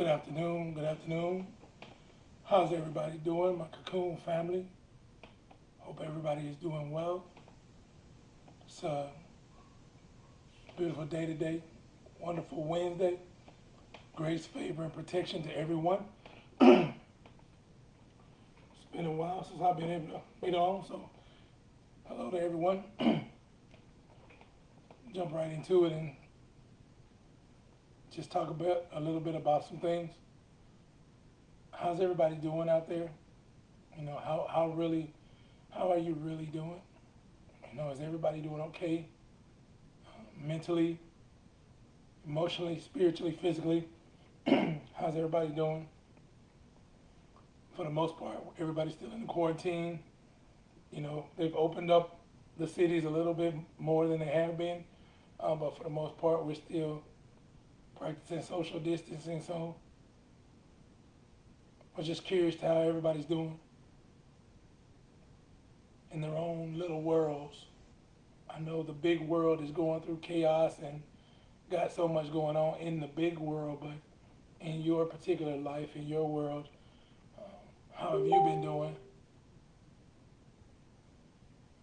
Good afternoon. Good afternoon. How's everybody doing? My Cocoon family. Hope everybody is doing well. It's a beautiful day today. Wonderful Wednesday. Grace, favor, and protection to everyone. It's been a while since I've been able to be on, so hello to everyone. Jump right into it and just talk about a little bit about some things. How's everybody doing out there? How are you really doing? Is everybody doing okay? Mentally, emotionally, spiritually, physically? How's everybody doing? For the most part, everybody's still in quarantine. They've opened up the cities a little bit more than they have been, but for the most part, we're still practicing social distancing. So I'm just curious to how everybody's doing in their own little worlds. I know the big world is going through chaos and got so much going on in the big world, but in your particular life, in your world, how have you been doing?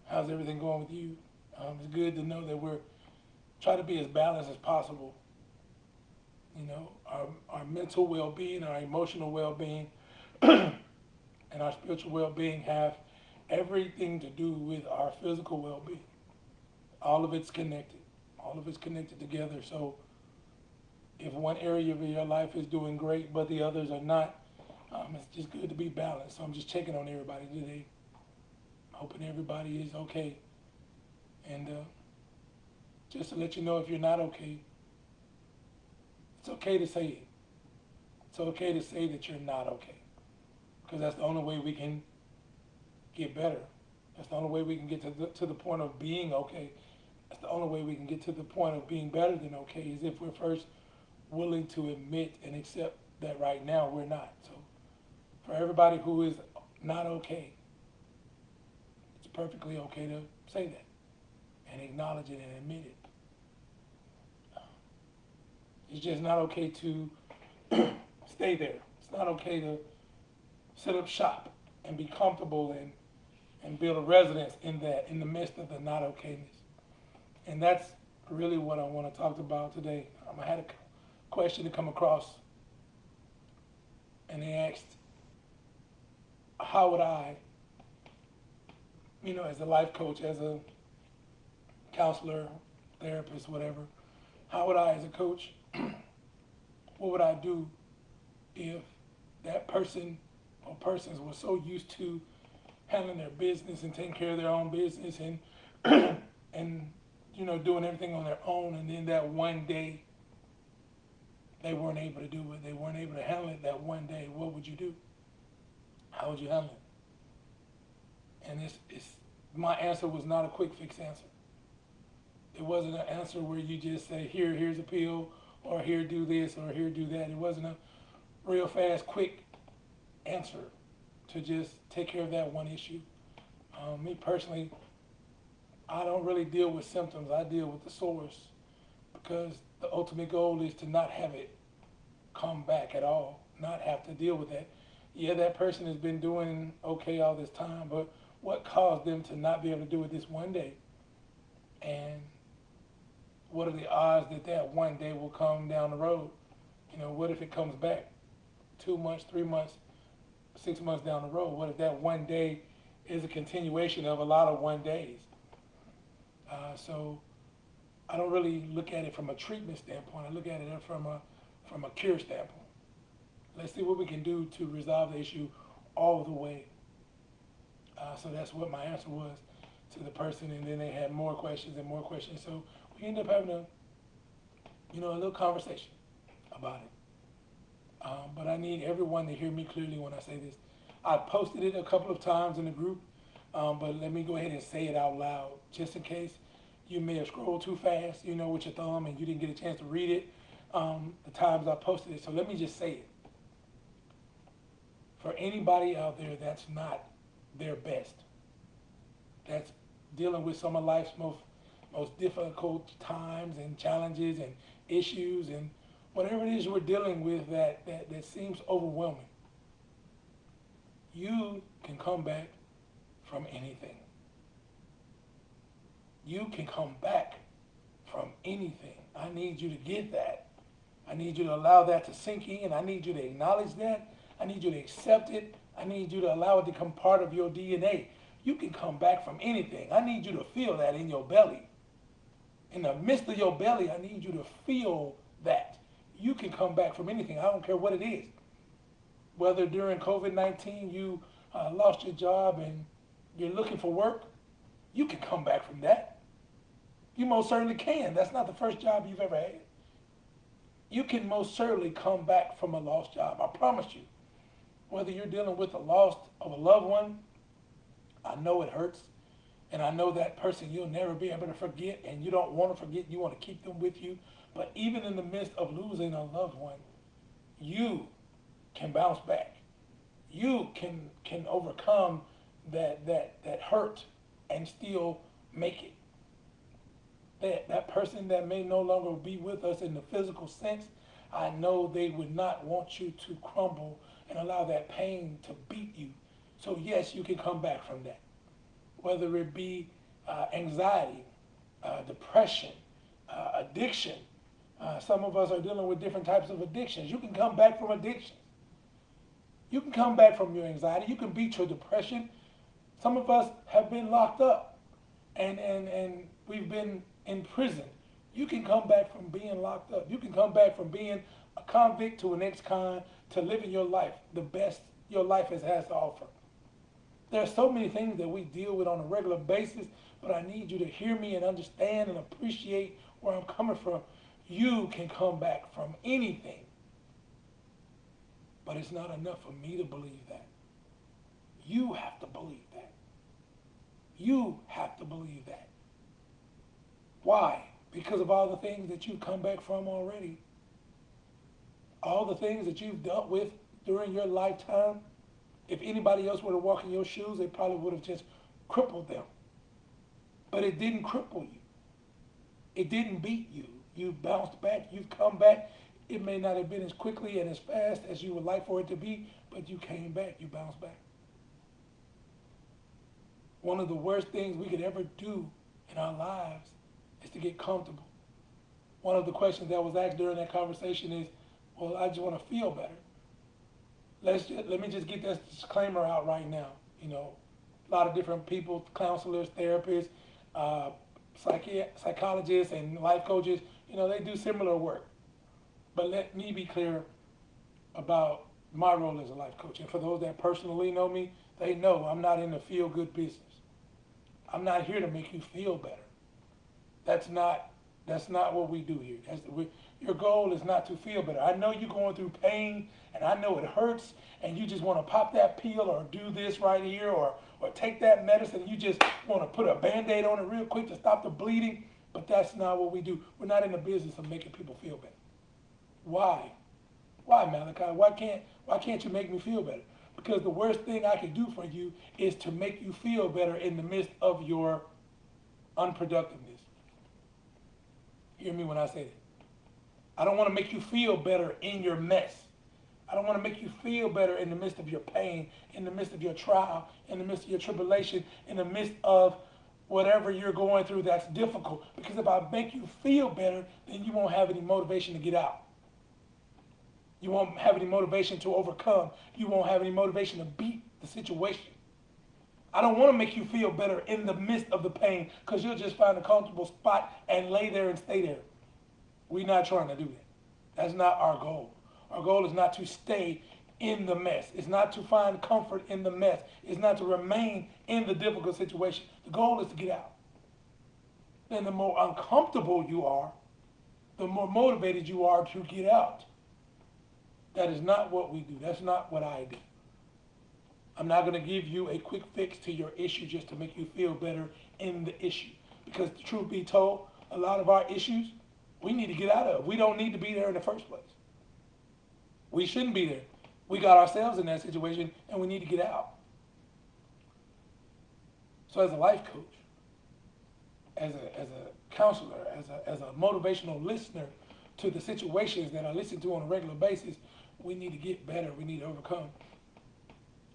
How's everything going with you? It's good to know that we're trying to be as balanced as possible. Our mental well-being, our emotional well-being, and our spiritual well-being have everything to do with our physical well-being. All of it's connected. All of it's connected together. So if one area of your life is doing great, but the others are not, it's just good to be balanced. So I'm just checking on everybody today, hoping everybody is okay. And just to let you know, if you're not okay, it's okay to say it. It's okay to say that you're not okay, because that's the only way we can get better. That's the only way we can get to the point of being okay. That's the only way we can get to the point of being better than okay, is if we're first willing to admit and accept that right now we're not. So for everybody who is not okay, it's perfectly okay to say that and acknowledge it and admit it. It's just not okay to stay there. It's not okay to set up shop and be comfortable and build a residence in that, in the midst of the not okayness. And that's really what I want to talk about today. I had a question to come across, and they asked, how would I, as a life coach, as a counselor, therapist, whatever, how would I, as a coach, what would I do if that person or persons were so used to handling their business and taking care of their own business and and doing everything on their own, and then that one day they weren't able to do it, they weren't able to handle it that one day? What would you do? How would you handle it? And it's my answer was not a quick fix answer. It wasn't an answer where you just say, here's a pill, or here, do this, or here, do that. It wasn't a real fast, quick answer to just take care of that one issue. Me personally, I don't really deal with symptoms. I deal with the source, because the ultimate goal is to not have it come back at all, not have to deal with that. Yeah, that person has been doing okay all this time, but what caused them to not be able to do it this one day? And what are the odds that that one day will come down the road? What if it comes back 2 months, 3 months, 6 months down the road? What if that one day is a continuation of a lot of one days? So I don't really look at it from a treatment standpoint. I look at it from a cure standpoint. Let's see what we can do to resolve the issue all the way. So that's what my answer was to the person, and then they had more questions and more questions. So we ended up having a little conversation about it. But I need everyone to hear me clearly when I say this. I posted it a couple of times in the group, but let me go ahead and say it out loud, just in case you may have scrolled too fast, with your thumb, and you didn't get a chance to read it the times I posted it. So let me just say it. For anybody out there that's not their best, that's dealing with some of life's most difficult times and challenges and issues and whatever it is we're dealing with that seems overwhelming, you can come back from anything. You can come back from anything. I need you to get that. I need you to allow that to sink in. I need you to acknowledge that. I need you to accept it. I need you to allow it to become part of your DNA. You can come back from anything. I need you to feel that in your belly. In the midst of your belly, I need you to feel that. You can come back from anything. I don't care what it is. Whether during COVID-19 you lost your job and you're looking for work, you can come back from that. You most certainly can. That's not the first job you've ever had. You can most certainly come back from a lost job. I promise you. Whether you're dealing with the loss of a loved one, I know it hurts. And I know that person you'll never be able to forget, and you don't want to forget. You want to keep them with you. But even in the midst of losing a loved one, you can bounce back. You can overcome that hurt and still make it. That person that may no longer be with us in the physical sense, I know they would not want you to crumble and allow that pain to beat you. So yes, you can come back from that. Whether it be anxiety, depression, addiction. Some of us are dealing with different types of addictions. You can come back from addiction. You can come back from your anxiety. You can beat your depression. Some of us have been locked up and we've been in prison. You can come back from being locked up. You can come back from being a convict to an ex-con to living your life the best your life has to offer. There are so many things that we deal with on a regular basis, but I need you to hear me and understand and appreciate where I'm coming from. You can come back from anything. But it's not enough for me to believe that. You have to believe that. You have to believe that. Why? Because of all the things that you've come back from already. All the things that you've dealt with during your lifetime. If anybody else were to walk in your shoes, they probably would have just crippled them. But it didn't cripple you. It didn't beat you. You bounced back. You've come back. It may not have been as quickly and as fast as you would like for it to be, but you came back. You bounced back. One of the worst things we could ever do in our lives is to get comfortable. One of the questions that was asked during that conversation is, well, I just want to feel better. Let me just get this disclaimer out right now. You know, a lot of different people, counselors, therapists, psychologists, and life coaches, you know, they do similar work. But let me be clear about my role as a life coach. And for those that personally know me, they know I'm not in the feel-good business. I'm not here to make you feel better. That's not what we do here. Your goal is not to feel better. I know you're going through pain, and I know it hurts, and you just want to pop that pill or do this right here or take that medicine. You just want to put a Band-Aid on it real quick to stop the bleeding, but that's not what we do. We're not in the business of making people feel better. Why? Why, Malachi? Why can't you make me feel better? Because the worst thing I can do for you is to make you feel better in the midst of your unproductiveness. Hear me when I say that. I don't want to make you feel better in your mess. I don't want to make you feel better in the midst of your pain, in the midst of your trial, in the midst of your tribulation, in the midst of whatever you're going through that's difficult. Because if I make you feel better, then you won't have any motivation to get out. You won't have any motivation to overcome. You won't have any motivation to beat the situation. I don't want to make you feel better in the midst of the pain because you'll just find a comfortable spot and lay there and stay there. We're not trying to do that. That's not our goal. Our goal is not to stay in the mess. It's not to find comfort in the mess. It's not to remain in the difficult situation. The goal is to get out. Then the more uncomfortable you are, the more motivated you are to get out. That is not what we do. That's not what I do. I'm not going to give you a quick fix to your issue just to make you feel better in the issue. Because the truth be told, a lot of our issues, we need to get out of. We don't need to be there in the first place. We shouldn't be there. We got ourselves in that situation and we need to get out. So as a life coach, as a counselor, as a motivational listener to the situations that I listen to on a regular basis, we need to get better. We need to overcome.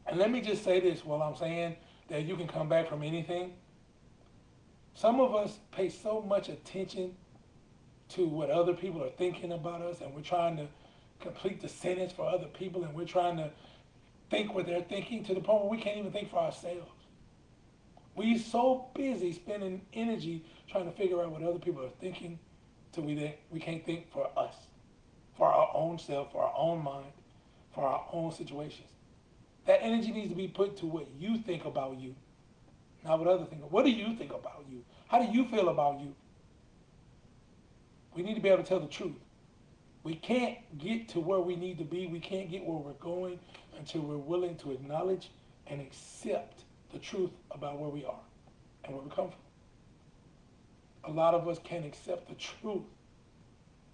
And let me just say this while I'm saying that you can come back from anything. Some of us pay so much attention to what other people are thinking about us, and we're trying to complete the sentence for other people, and we're trying to think what they're thinking to the point where we can't even think for ourselves. We're so busy spending energy trying to figure out what other people are thinking till we can't think for us, for our own self, for our own mind, for our own situations. That energy needs to be put to what you think about you, not what others think. What do you think about you? How do you feel about you? We need to be able to tell the truth. We can't get to where we need to be. We can't get where we're going until we're willing to acknowledge and accept the truth about where we are and where we come from. A lot of us can't accept the truth.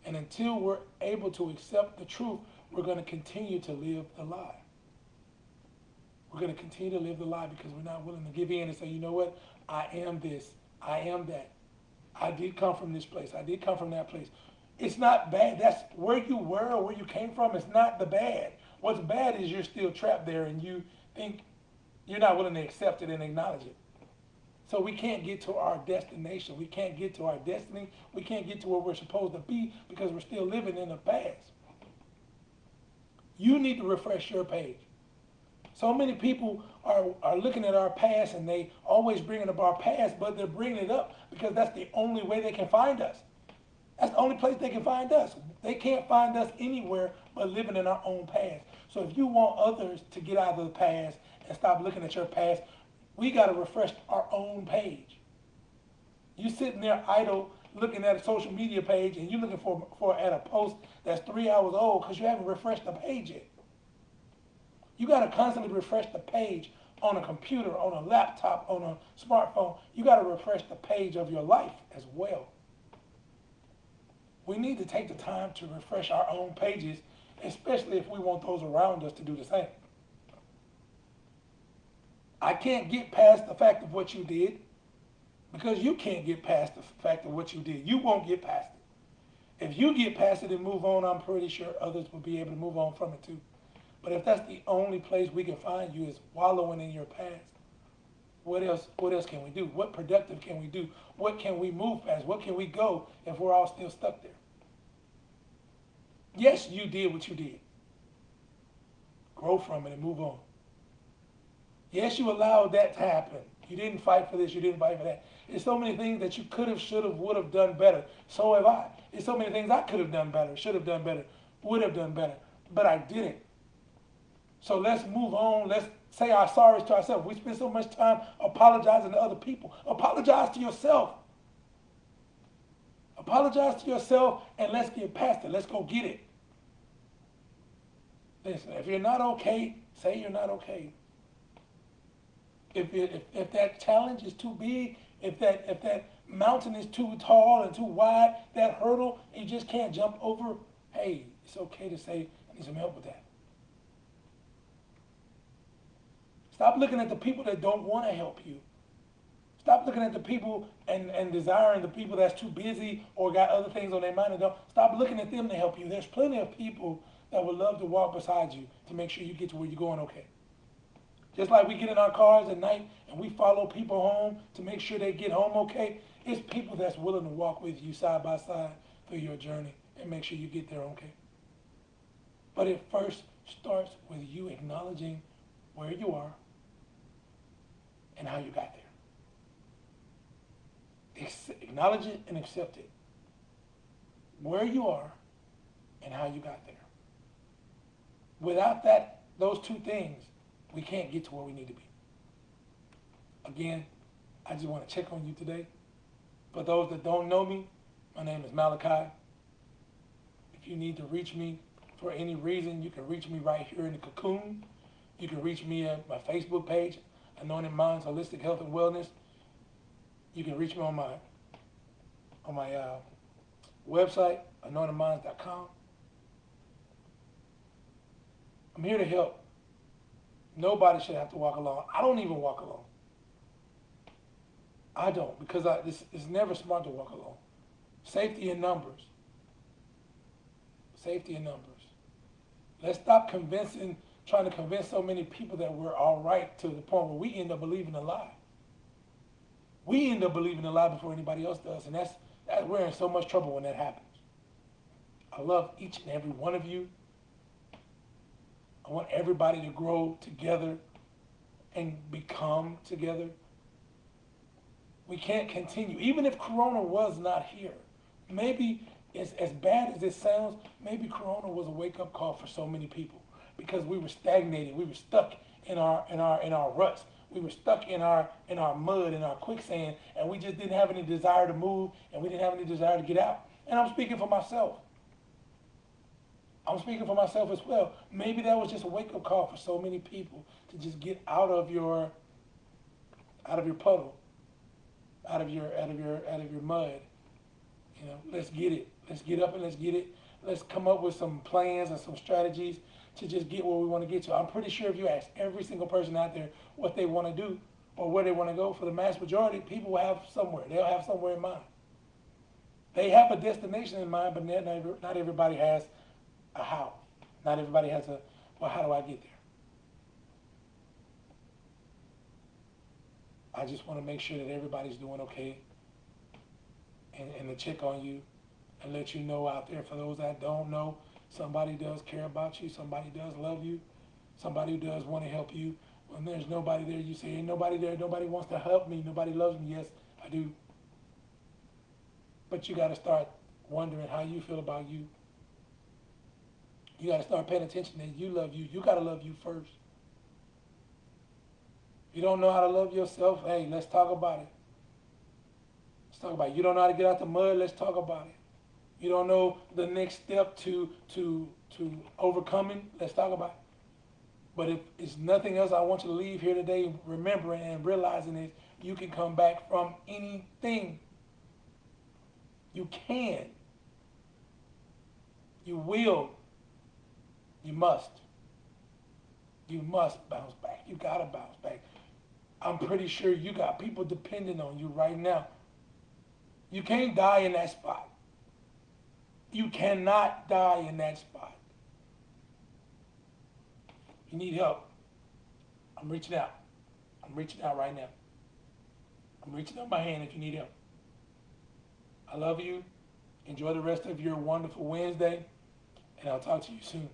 And until we're able to accept the truth, we're going to continue to live the lie. We're going to continue to live the lie because we're not willing to give in and say, you know what? I am this. I am that. I did come from this place. I did come from that place. It's not bad. That's where you were or where you came from. It's not the bad. What's bad is you're still trapped there and you think you're not willing to accept it and acknowledge it. So we can't get to our destination. We can't get to our destiny. We can't get to where we're supposed to be because we're still living in the past. You need to refresh your page. So many people are looking at our past and they always bringing up our past, but they're bringing it up because that's the only way they can find us. That's the only place they can find us. They can't find us anywhere but living in our own past. So if you want others to get out of the past and stop looking at your past, we got to refresh our own page. You sitting there idle looking at a social media page and you're looking for at a post that's 3 hours old because you haven't refreshed the page yet. You got to constantly refresh the page on a computer, on a laptop, on a smartphone. You got to refresh the page of your life as well. We need to take the time to refresh our own pages, especially if we want those around us to do the same. I can't get past the fact of what you did because you can't get past the fact of what you did. You won't get past it. If you get past it and move on, I'm pretty sure others will be able to move on from it too. But if that's the only place we can find you is wallowing in your past, what else can we do? What productive can we do? What can we move past? What can we go if we're all still stuck there? Yes, you did what you did. Grow from it and move on. Yes, you allowed that to happen. You didn't fight for this, you didn't fight for that. There's so many things that you could have, should have, would have done better. So have I. There's so many things I could have done better, should have done better, would have done better. But I didn't. So let's move on. Let's say our sorries to ourselves. We spend so much time apologizing to other people. Apologize to yourself. Apologize to yourself and let's get past it. Let's go get it. Listen, if you're not okay, say you're not okay. If that challenge is too big, if that mountain is too tall and too wide, that hurdle you just can't jump over, hey, it's okay to say, I need some help with that. Stop looking at the people that don't want to help you. Stop looking at the people and desiring the people that's too busy or got other things on their mind and don't. Stop looking at them to help you. There's plenty of people that would love to walk beside you to make sure you get to where you're going okay. Just like we get in our cars at night and we follow people home to make sure they get home okay, it's people that's willing to walk with you side by side through your journey and make sure you get there okay. But it first starts with you acknowledging where you are and how you got there. Acknowledge it and accept it. Where you are and how you got there. Without those two things, we can't get to where we need to be. Again, I just want to check on you today. For those that don't know me, my name is Malachi. If you need to reach me for any reason, you can reach me right here in the cocoon. You can reach me at my Facebook page, Anointed Minds Holistic Health and Wellness. You can reach me on my website, anointedminds.com. I'm here to help. Nobody should have to walk alone. I don't even walk alone. I don't, because it's never smart to walk alone. Safety in numbers. Safety in numbers. Let's stop trying to convince so many people that we're all right to the point where we end up believing a lie. We end up believing a lie before anybody else does, and we're in so much trouble when that happens. I love each and every one of you. I want everybody to grow together and become together. We can't continue. Even if Corona was not here, maybe as bad as it sounds, maybe Corona was a wake-up call for so many people because we were stagnated. We were stuck in our ruts. We were stuck in our mud, in our quicksand, and we just didn't have any desire to move, and we didn't have any desire to get out. And I'm speaking for myself. I'm speaking for myself as well. Maybe that was just a wake-up call for so many people to just get out of your puddle, out of your mud. You know, let's get it. Let's get up and let's get it. Let's come up with some plans and some strategies to just get where we want to get to. I'm pretty sure if you ask every single person out there what they want to do or where they want to go, for the mass majority, people will have somewhere. They'll have somewhere in mind. They have a destination in mind, but not everybody has a how. Not everybody has well, how do I get there? I just want to make sure that everybody's doing okay and to check on you and let you know out there, for those that don't know, somebody does care about you, somebody does love you, somebody does want to help you. When there's nobody there, you say, ain't nobody there, nobody wants to help me, nobody loves me. Yes, I do. But you got to start wondering how you feel about you. You got to start paying attention that you love you. You got to love you first. You don't know how to love yourself? Hey, let's talk about it. Let's talk about it. You don't know how to get out the mud? Let's talk about it. You don't know the next step to overcoming? Let's talk about it. But if it's nothing else I want you to leave here today remembering and realizing is you can come back from anything. You can. You will. You must. You must bounce back. You got to bounce back. I'm pretty sure you got people depending on you right now. You can't die in that spot. You cannot die in that spot. You need help. I'm reaching out. I'm reaching out right now. I'm reaching out my hand if you need help. I love you. Enjoy the rest of your wonderful Wednesday, and I'll talk to you soon.